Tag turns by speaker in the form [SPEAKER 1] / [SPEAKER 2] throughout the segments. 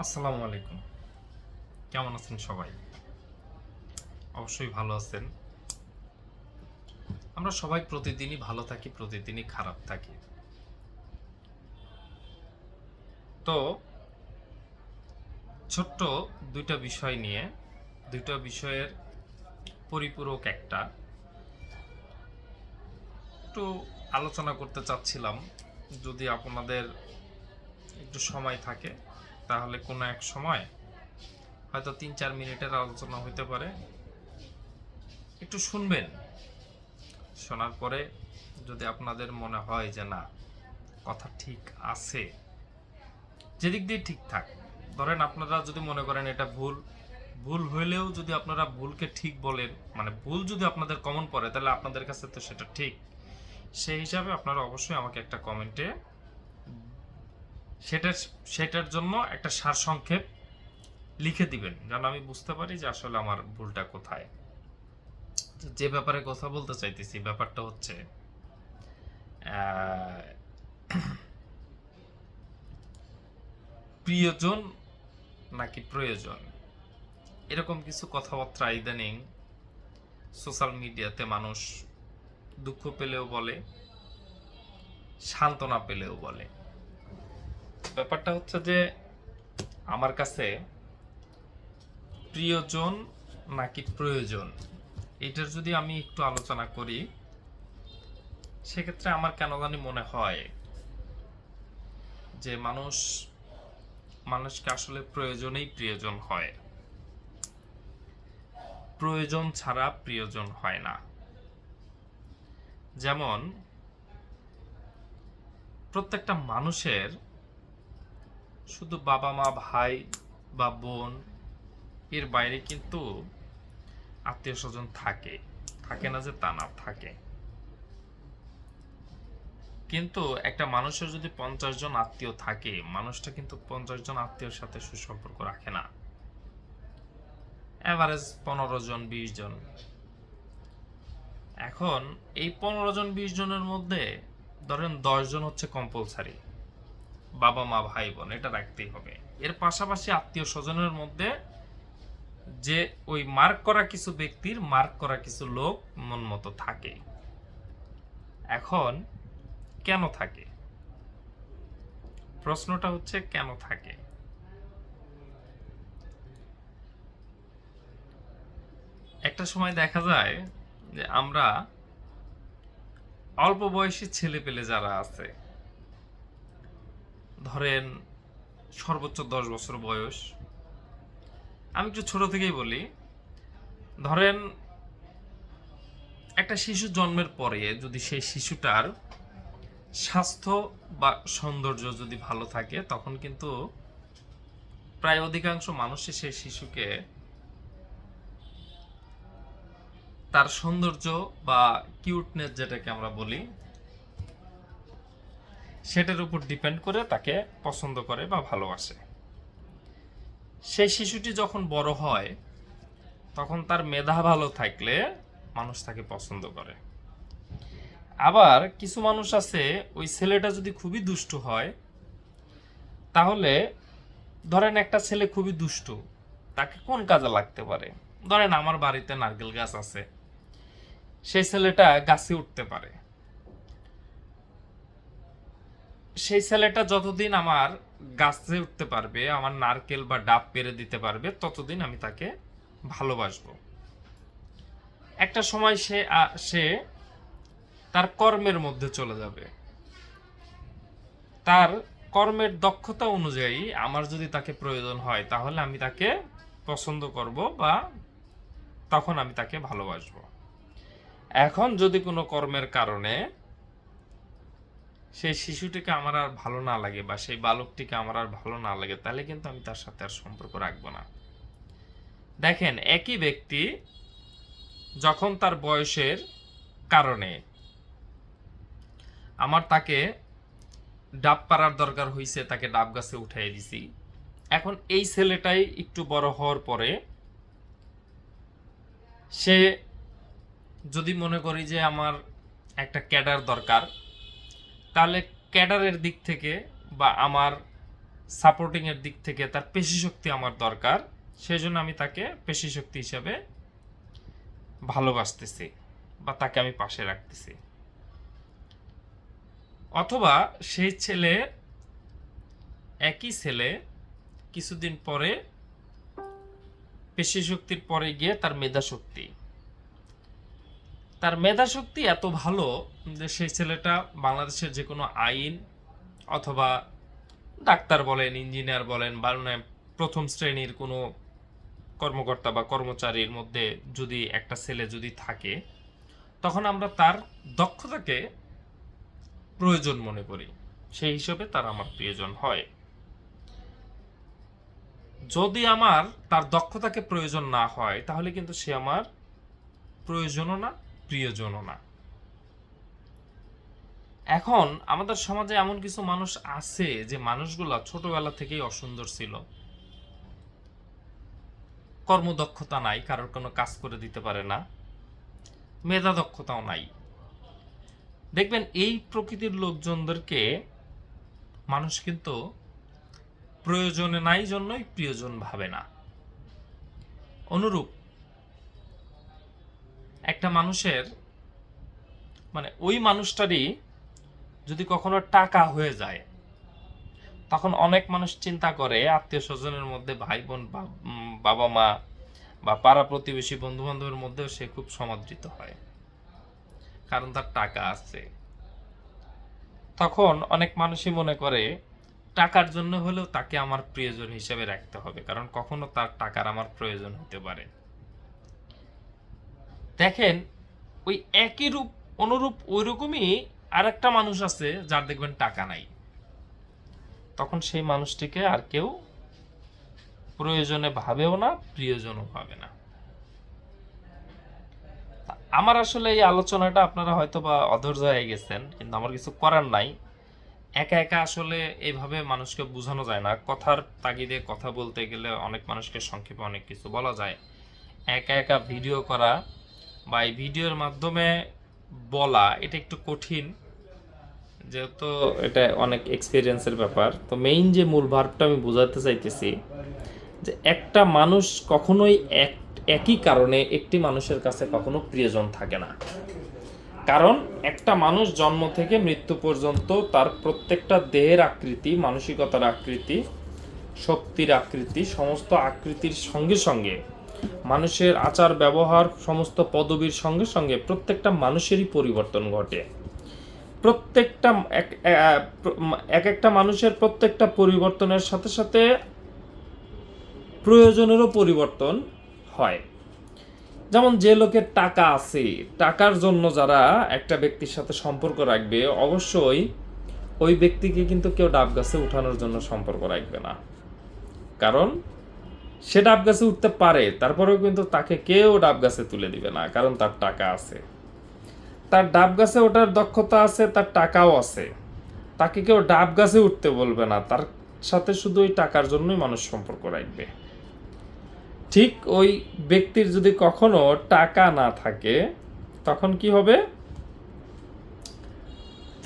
[SPEAKER 1] আসসালামু আলাইকুম। কেমন আছেন সবাই? অবশ্যই ভালো আছেন। আমরা সবাই প্রতিদিনই ভালো থাকি, প্রতিদিনই খারাপ থাকি। তো ছোট্ট দুইটা বিষয় নিয়ে, দুইটা বিষয়ের পরিপূরক একটু আলোচনা করতে চাচ্ছিলাম। যদি আপনাদের একটু সময় থাকে তাহলে কোনো এক সময় হয়তো 3-4 মিনিটের আলোচনা হতে পারে। একটু শুনবেন। শোনার পরে যদি আপনাদের মনে হয় যে না, কথা ঠিক আছে, যেদিক দিয়ে ঠিকঠাক, ধরেন আপনারা যদি মনে করেন এটা ভুল, ভুল হইলেও যদি আপনারা ভুলকে ঠিক বলেন, মানে ভুল যদি আপনাদের কমন পড়ে তাহলে আপনাদের কাছে তো সেটা ঠিক। সেই হিসাবে আপনারা অবশ্যই আমাকে একটা কমেন্টে সেটার সেটার জন্য একটা সারসংক্ষেপ লিখে দিবেন, যেন আমি বুঝতে পারি যে আসলে আমার ভুলটা কোথায়। যে ব্যাপারে কথা বলতে চাইতেছি, ব্যাপারটা হচ্ছে প্রিয়জন নাকি প্রয়োজন, এরকম কিছু কথাবার্তা ইদানিং সোশ্যাল মিডিয়াতে মানুষ দুঃখ পেলেও বলে, সান্ত্বনা পেলেও বলে। ব্যাপারটা হচ্ছে যে আমার কাছে প্রিয়জন নাকি প্রয়োজন, এটার যদি আমি একটু আলোচনা করি, সেক্ষেত্রে আমার কেন জানি মনে হয় যে মানুষকে আসলে প্রয়োজনেই প্রিয়জন হয়, প্রয়োজন ছাড়া প্রিয়জন হয় না। যেমন প্রত্যেকটা মানুষের শুধু বাবা মা ভাই বা বোন এর বাইরে কিন্তু আত্মীয় স্বজন থাকে, থাকে না যে তা না, থাকে। কিন্তু একটা মানুষের যদি 50 জন আত্মীয় থাকে, মানুষটা কিন্তু 50 জন আত্মীয়র সাথে সুসম্পর্ক রাখে না। এভারেজ 15 জন 20 জন। এখন এই 15 জন 20 জনের মধ্যে ধরেন 10 জন হচ্ছে কম্পালসারি, বাবা মা ভাই বোন এটা রাখতেই হবে। এর পাশাপাশি আত্মীয় স্বজনের মধ্যে যে ওই মার্ক করা কিছু ব্যক্তির, মার্ক করা কিছু লোক মন মতো থাকে। এখন কেন থাকে, প্রশ্নটা হচ্ছে কেন থাকে। একটা সময় দেখা যায় যে আমরা অল্প বয়সী ছেলে পেলে যারা আছে, ধরেন সর্বোচ্চ 10 বছর বয়স, আমি একটু ছোট থেকেই বলি, ধরেন একটা শিশু জন্মের পরে যদি সেই শিশুটার স্বাস্থ্য বা সৌন্দর্য যদি ভালো থাকে, তখন কিন্তু প্রায় অধিকাংশ মানুষই সেই শিশুকে তার সৌন্দর্য বা কিউটনেস যেটাকে আমরা বলি, সেটার উপর ডিপেন্ড করে তাকে পছন্দ করে বা ভালোবাসে। সেই শিশুটি যখন বড় হয় তখন তার মেধা ভালো থাকলে মানুষ তাকে পছন্দ করে। আবার কিছু মানুষ আছে, ওই ছেলেটা যদি খুবই দুষ্টু হয়, তাহলে ধরেন একটা ছেলে খুবই দুষ্টু, তাকে কোন কাজে লাগতে পারে, ধরেন আমার বাড়িতে নারকেল গাছ আছে, সেই ছেলেটা গাছে উঠতে পারে, সেই ছেলেটা যতদিন আমার গাছে উঠতে পারবে, আমার নারকেল বা ডাব পেরে দিতে পারবে, ততদিন আমি তাকে ভালোবাসবো। একটা সময় সে তার কর্মের মধ্যে চলে যাবে, তার কর্মের দক্ষতা অনুযায়ী আমার যদি তাকে প্রয়োজন হয় তাহলে আমি তাকে পছন্দ করব বা তখন আমি তাকে ভালোবাসবো। এখন যদি কোনো কর্মের কারণে সেই শিশুটিকে আমার আর ভালো না লাগে বা সেই বালকটিকে আমার আর ভালো না লাগে, তাহলে কিন্তু আমি তার সাথে আর সম্পর্ক রাখবো না। দেখেন, একই ব্যক্তি যখন তার বয়সের কারণে আমার তাকে ডাব পাড়ার দরকার হয়েছে, তাকে ডাব গাছে উঠাই দিছি, এখন এই ছেলেটাই একটু বড় হওয়ার পরে সে যদি মনে করি যে আমার একটা ক্যাডার দরকার, তাহলে ক্যাডারের দিক থেকে বা আমার সাপোর্টিংয়ের দিক থেকে তার পেশি শক্তি আমার দরকার, সেই জন্য আমি তাকে পেশি শক্তি হিসাবে ভালোবাসতেছি বা তাকে আমি পাশে রাখতেছি। অথবা সেই ছেলে, একই ছেলে কিছুদিন পরে পেশি শক্তির পরে গিয়ে তার মেধা শক্তি এত ভালো যে সেই ছেলেটা বাংলাদেশের যে কোনো আইন অথবা ডাক্তার বলেন, ইঞ্জিনিয়ার বলেন, বা প্রথম শ্রেণীর কোনো কর্মকর্তা বা কর্মচারীর মধ্যে যদি একটা ছেলে যদি থাকে, তখন আমরা তার দক্ষতাকে প্রয়োজন মনে করি, সেই হিসেবে তার আমার প্রয়োজন হয়। যদি আমার তার দক্ষতাকে প্রয়োজন না হয়, তাহলে কিন্তু সে আমার প্রয়োজনও না, প্রিয়জনও না। এখন আমাদের সমাজে এমন কিছু মানুষ আছে যে মানুষগুলা ছোটবেলা থেকেই অসুন্দর ছিল, কর্মদক্ষতা নাই, কারোর কোনো কাজ করে দিতে পারে না, মেধা দক্ষতাও নাই। দেখবেন এই প্রকৃতির লোকজনদেরকে মানুষ কিন্তু প্রয়োজনে নাই জন্যই প্রিয়জন ভাবে না। অনুরূপ একটা মানুষের ওই মানুষটারই যদি কখনো টাকা হয়ে যায়, তখন অনেক মানুষ চিন্তা করে আত্মীয় স্বজনের মধ্যে, ভাই বোন, বাবা মা বা পাড়া প্রতিবেশী, বন্ধু বান্ধবের মধ্যেও সে খুব সমাদৃত হয়, কারণ তার টাকা আছে। তখন অনেক মানুষই মনে করে টাকার জন্য হলেও তাকে আমার প্রিয়জন হিসেবে রাখতে হবে, কারণ কখনো তার টাকার আমার প্রয়োজন হতে পারে। দেখেন, ওই একই রূপ অনুরূপ ওই রকমই আর একটা মানুষ আছে যার দেখবেন টাকা নাই, তখন সেই মানুষটিকে আর কেউ প্রয়োজনে ভাবেও না, প্রিয়জনও ভাবে না। আমার আসলে এই আলোচনাটা আপনারা হয়তো বা অধৈর্য হয়ে গেছেন, কিন্তু আমার কিছু করার নাই। একা একা আসলে এইভাবে মানুষকে বোঝানো যায় না। কথার তাগিদে কথা বলতে গেলে অনেক মানুষকে সংক্ষেপে অনেক কিছু বলা যায়। একা একা ভিডিও করা বা এই ভিডিওর মাধ্যমে বলা এটা একটু কঠিন, যেহেতু এটা অনেক এক্সপিরিয়েন্সের ব্যাপার। তো মেইন যে মূল ভাবটা আমি বোঝাতে চাইতেছি যে একটা মানুষ কখনোই একই কারণে একটি মানুষের কাছে কখনো প্রিয়জন থাকে না। কারণ একটা মানুষ জন্ম থেকে মৃত্যু পর্যন্ত তার প্রত্যেকটা দেহের আকৃতি, মানসিকতার আকৃতি, শক্তির আকৃতি, সমস্ত আকৃতির সঙ্গে সঙ্গে মানুষের আচার ব্যবহার, সমস্ত পদবীর সঙ্গে সঙ্গে প্রত্যেকটা মানুষেরই পরিবর্তন ঘটে। প্রত্যেকটা এক একটা মানুষের প্রত্যেকটা পরিবর্তনের সাথে সাথে প্রয়োজনেরও পরিবর্তন হয়। যেমন যে লোকের টাকা আছে, টাকার জন্য যারা একটা ব্যক্তির সাথে সম্পর্ক রাখবে, অবশ্যই ওই ব্যক্তিকে কিন্তু কেউ ডাব গাছে উঠানোর জন্য সম্পর্ক রাখবে না, কারণ সে ডাব গাছে উঠতে পারে, তারপরেও কিন্তু তাকে কেউ ডাব গাছে তুলে দিবে না, কারণ তার টাকা আছে, তার ডাব গাছে ওঠার দক্ষতা আছে, তার টাকাও আছে, তাকে কেউ ডাব গাছে উঠতে বলবে না, তার সাথে শুধু ওই টাকার জন্যই মানুষ সম্পর্ক রাখবে। ঠিক ওই ব্যক্তির যদি কখনো টাকা না থাকে, তখন কি হবে?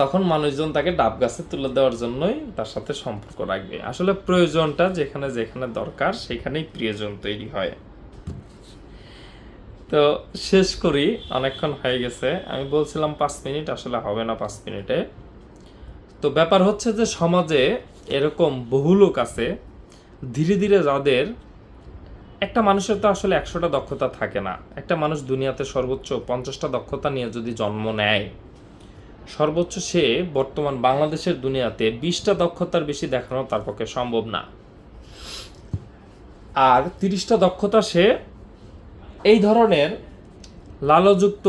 [SPEAKER 1] তখন মানুষজন তাকে ডাব গাছে তুলে দেওয়ার জন্যই তার সাথে সম্পর্ক রাখবে। আসলে প্রয়োজনটা যেখানে যেখানে দরকার সেখানেই প্রিয়জন তৈরি হয়। তো শেষ করি, অনেকক্ষণ হয়ে গেছে। আমি বলছিলাম 5 মিনিট, আসলে হবে না 5 মিনিটে। তো ব্যাপার হচ্ছে যে সমাজে এরকম বহু লোক আছে ধীরে ধীরে যাদের, একটা মানুষের তো আসলে 100টা দক্ষতা থাকে না। একটা মানুষ দুনিয়াতে সর্বোচ্চ 50টা দক্ষতা নিয়ে যদি জন্ম নেয়, সর্বোচ্চ সে বর্তমান বাংলাদেশের দুনিয়াতে 20টা দক্ষতার বেশি দেখানো তার পক্ষে সম্ভব না। আর 30টা দক্ষতা সে এই ধরনের লালযুক্ত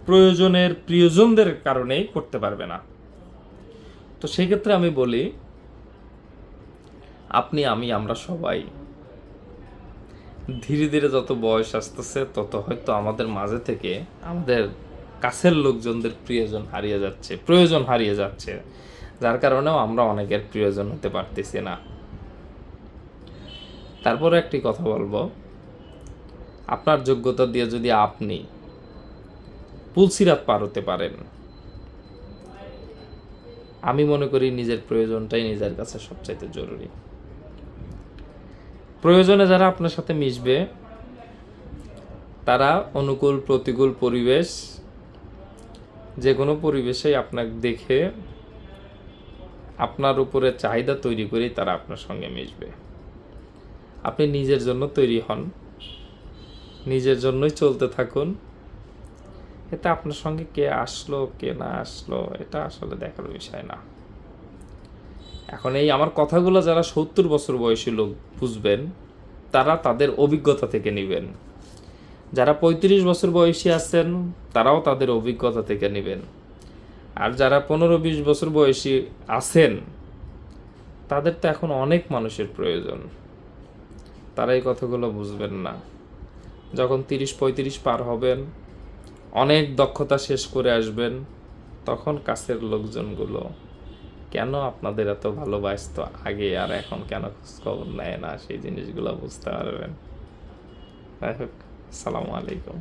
[SPEAKER 1] প্রয়োজনের প্রিয়জনদের কারণেই করতে পারবে না। তো সেই ক্ষেত্রে আমি বলি, আপনি, আমি, আমরা সবাই ধীরে ধীরে যত বয়স আসতেছে তত হয়তো আমাদের মাঝে থেকে আমাদের কাছের লোকজনদের প্রয়োজন হারিয়ে যাচ্ছে, যার কারণেও আমরা অনেকের প্রিয়জন হতে পারতেছি না। তারপরে একটি কথা বলবো, আপনার যোগ্যতা দিয়ে যদি আপনি পুলসিরাত পার হতে পারেন, আমি মনে করি নিজের প্রয়োজনটাই নিজের কাছে সবচাইতে জরুরি। প্রয়োজনে যারা আপনার সাথে মিশবে তারা অনুকূল প্রতিকূল পরিবেশ যে কোনো পরিবেশেই আপনাকে দেখে আপনার উপরে চাহিদা তৈরি করেই তারা আপনার সঙ্গে মিশবে। আপনি নিজের জন্য তৈরি হন, নিজের জন্যই চলতে থাকুন। এতে আপনার সঙ্গে কে আসলো কে না আসলো এটা আসলে দেখার বিষয় না। এখন এই আমার কথাগুলো যারা 70 বছর বয়সী লোক বুঝবেন, তারা তাদের অভিজ্ঞতা থেকে নেবেন। যারা 35 বছর বয়সী আছেন তারাও তাদের অভিজ্ঞতা থেকে নেবেন। আর যারা 15-20 বছর বয়সী আছেন তাদের তো এখন অনেক মানুষের প্রয়োজন, তারা এই কথাগুলো বুঝবেন না। যখন 30-35 পার হবেন, অনেক দক্ষতা শেষ করে আসবেন, তখন কাছের লোকজনগুলো কেন আপনাদের এত ভালোবাসতো আগে আর এখন কেন খোঁজখবর নেয় না, সেই জিনিসগুলো বুঝতে পারবেন। যাই হোক, আসসালামু আলাইকুম।